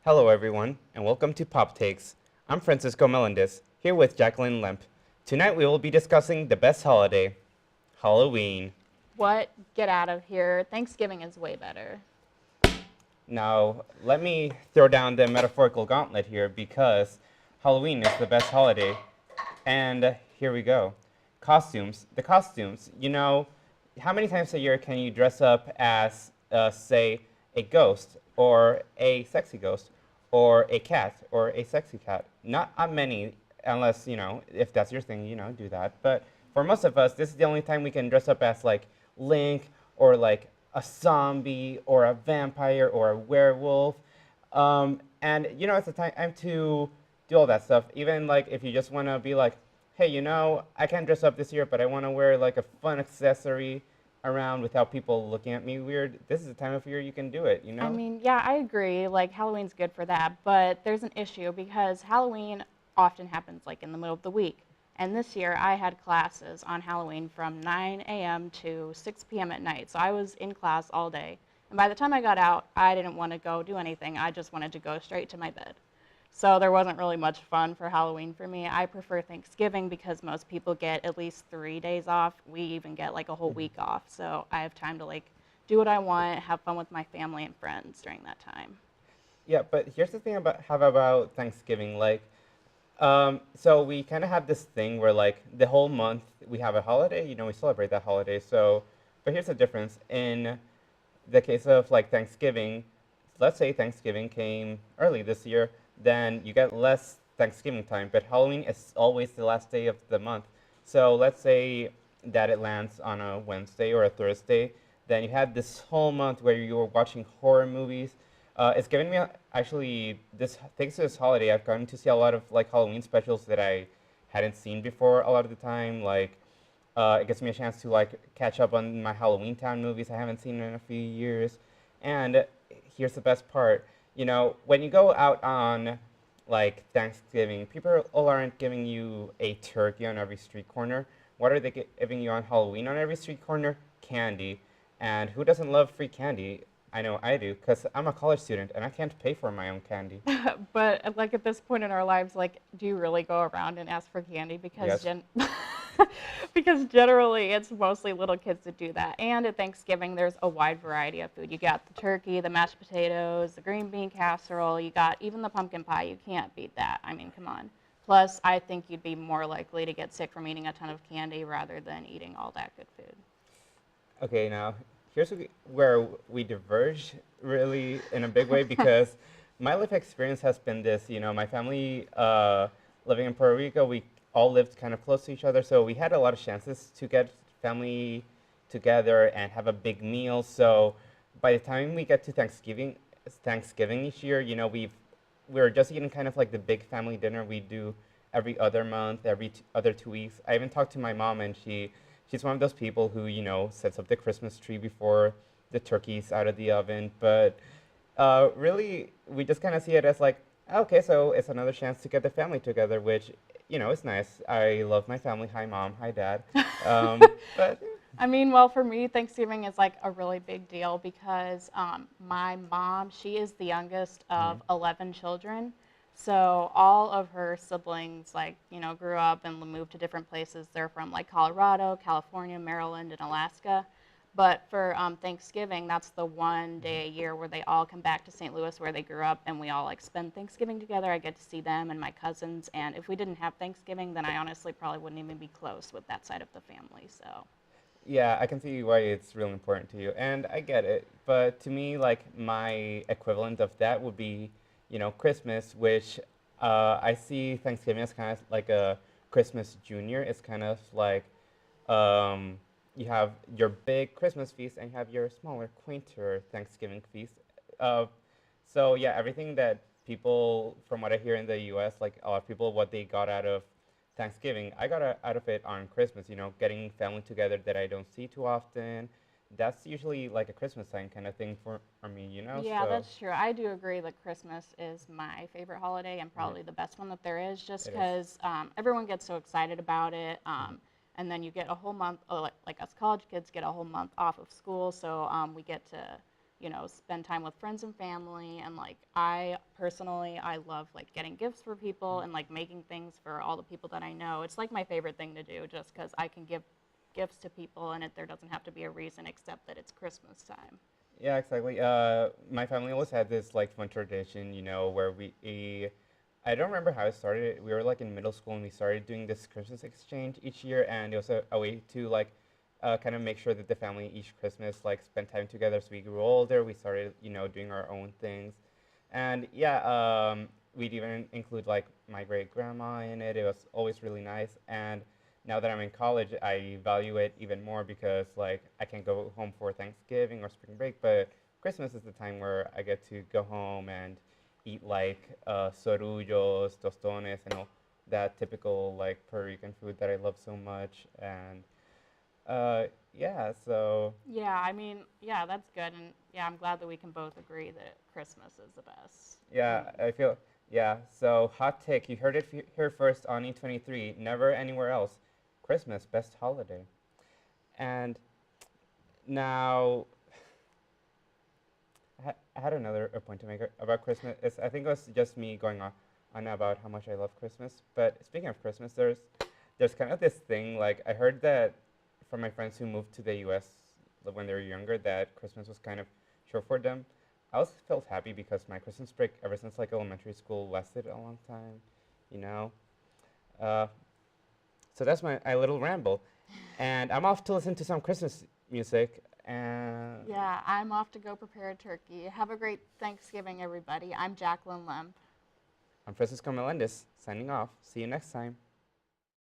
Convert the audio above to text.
Hello everyone, and welcome to Pop Takes. I'm Francisco Melendez, here with Jacqueline and Lemp. Tonight we will be discussing the best holiday, Halloween. What? Get out of here. Thanksgiving is way better. Now, let me throw down the metaphorical gauntlet here because Halloween is the best holiday. And here we go. Costumes. The costumes, how many times a year can you dress up as, say, a ghost, or a sexy ghost, or a cat, or a sexy cat? Not many, unless, if that's your thing, do that. But for most of us, this is the only time we can dress up as, like, Link, or, like, a zombie, or a vampire, or a werewolf. And, it's a time to do all that stuff. Even, like, if you just want to be like, hey, I can't dress up this year, but I want to wear, like, a fun accessory around without people looking at me weird. This is the time of year you can do it, I mean, yeah, I agree. Like, Halloween's good for that, but there's an issue because Halloween often happens, like, in the middle of the week. And this year, I had classes on Halloween from 9 a.m. to 6 p.m. at night. So I was in class all day. And by the time I got out, I didn't want to go do anything. I just wanted to go straight to my bed. So there wasn't really much fun for Halloween for me. I prefer Thanksgiving because most people get at least 3 days off. We even get like a whole week off. So I have time to like do what I want, have fun with my family and friends during that time. Yeah, but here's the thing about Thanksgiving. Like, so we kind of have this thing where, like, the whole month we have a holiday. We celebrate that holiday. So, but here's the difference. In the case of, like, Thanksgiving, let's say Thanksgiving came early this year, then you get less Thanksgiving time. But Halloween is always the last day of the month. So let's say that it lands on a Wednesday or a Thursday. Then you had this whole month where you were watching horror movies. It's given me, actually, thanks to this holiday, I've gotten to see a lot of, like, Halloween specials that I hadn't seen before a lot of the time. Like, it gives me a chance to, like, catch up on my Halloween Town movies I haven't seen in a few years. And here's the best part. When you go out on, like, Thanksgiving, people aren't giving you a turkey on every street corner. What are they giving you on Halloween on every street corner? Candy. And who doesn't love free candy? I know I do, because I'm a college student and I can't pay for my own candy. But like at this point in our lives, like, do you really go around and ask for candy? Because Yes. because generally it's mostly little kids that do that. And at Thanksgiving, there's a wide variety of food. You got the turkey, the mashed potatoes, the green bean casserole. You got even the pumpkin pie. You can't beat that. I mean, come on. Plus, I think you'd be more likely to get sick from eating a ton of candy rather than eating all that good food. Okay, now here's where we diverge really in a big way because my life experience has been this. My family living in Puerto Rico, we all lived kind of close to each other, so we had a lot of chances to get family together and have a big meal. So by the time we get to Thanksgiving each year, we're just eating kind of like the big family dinner we do every other month, every other 2 weeks. I even talked to my mom, and she's one of those people who, sets up the Christmas tree before the turkey's out of the oven. But really, we just kind of see it as like, okay, so it's another chance to get the family together, which, is nice. I love my family. Hi, Mom. Hi, Dad. But I mean, well, for me, Thanksgiving is like a really big deal because my mom, she is the youngest of 11 children. So all of her siblings, like, grew up and moved to different places. They're from like Colorado, California, Maryland, and Alaska. But for Thanksgiving, that's the one day a year where they all come back to St. Louis where they grew up, and we all like spend Thanksgiving together. I get to see them and my cousins. And if we didn't have Thanksgiving, then I honestly probably wouldn't even be close with that side of the family. So. yeah, I can see why it's really important to you, and I get it. But to me, like, my equivalent of that would be, Christmas, which I see Thanksgiving as kind of like a Christmas Junior. It's kind of like you have your big Christmas feast and you have your smaller, quainter Thanksgiving feast. Uh, so yeah, everything that people, from what I hear in the U.S., like a lot of people, what they got out of Thanksgiving, I got out of it on Christmas. Getting family together that I don't see too often. That's usually like a Christmas time kind of thing for me. Yeah, So that's true. I do agree that Christmas is my favorite holiday and probably the best one that there is just it is. because everyone gets so excited about it. And then you get a whole month, like us college kids get a whole month off of school. So we get to spend time with friends and family. And like I personally, I love like getting gifts for people and like making things for all the people that I know. It's like my favorite thing to do just because I can give gifts to people and there doesn't have to be a reason except that it's Christmas time. Yeah, exactly. My family always had this like fun tradition, where I don't remember how it started. We were like in middle school and we started doing this Christmas exchange each year, and it was a way to like kind of make sure that the family each Christmas like spent time together. So we grew older, we started, doing our own things, and yeah, we'd even include like my great grandma in it. It was always really nice, and now that I'm in college, I value it even more because like I can't go home for Thanksgiving or spring break, but Christmas is the time where I get to go home and eat like sorullos, tostones, and all that typical like Puerto Rican food that I love so much. And yeah, so Yeah, I mean, yeah, that's good. And yeah, I'm glad that we can both agree that Christmas is the best. yeah, I feel yeah. So hot take, you heard it here first on E23. Never anywhere else. Christmas, best holiday. And now I had another point to make about Christmas. I think it was just me going on about how much I love Christmas. But speaking of Christmas, there's kind of this thing. Like I heard that from my friends who moved to the U.S. when they were younger, that Christmas was kind of short for them. I always felt happy because my Christmas break, ever since like elementary school, lasted a long time. You know. Uh, so that's my little ramble, and I'm off to listen to some Christmas music. And Yeah, I'm off to go prepare a turkey. Have a great Thanksgiving, everybody. I'm Jacqueline Lemp. I'm Francisco Melendez, signing off. See you next time.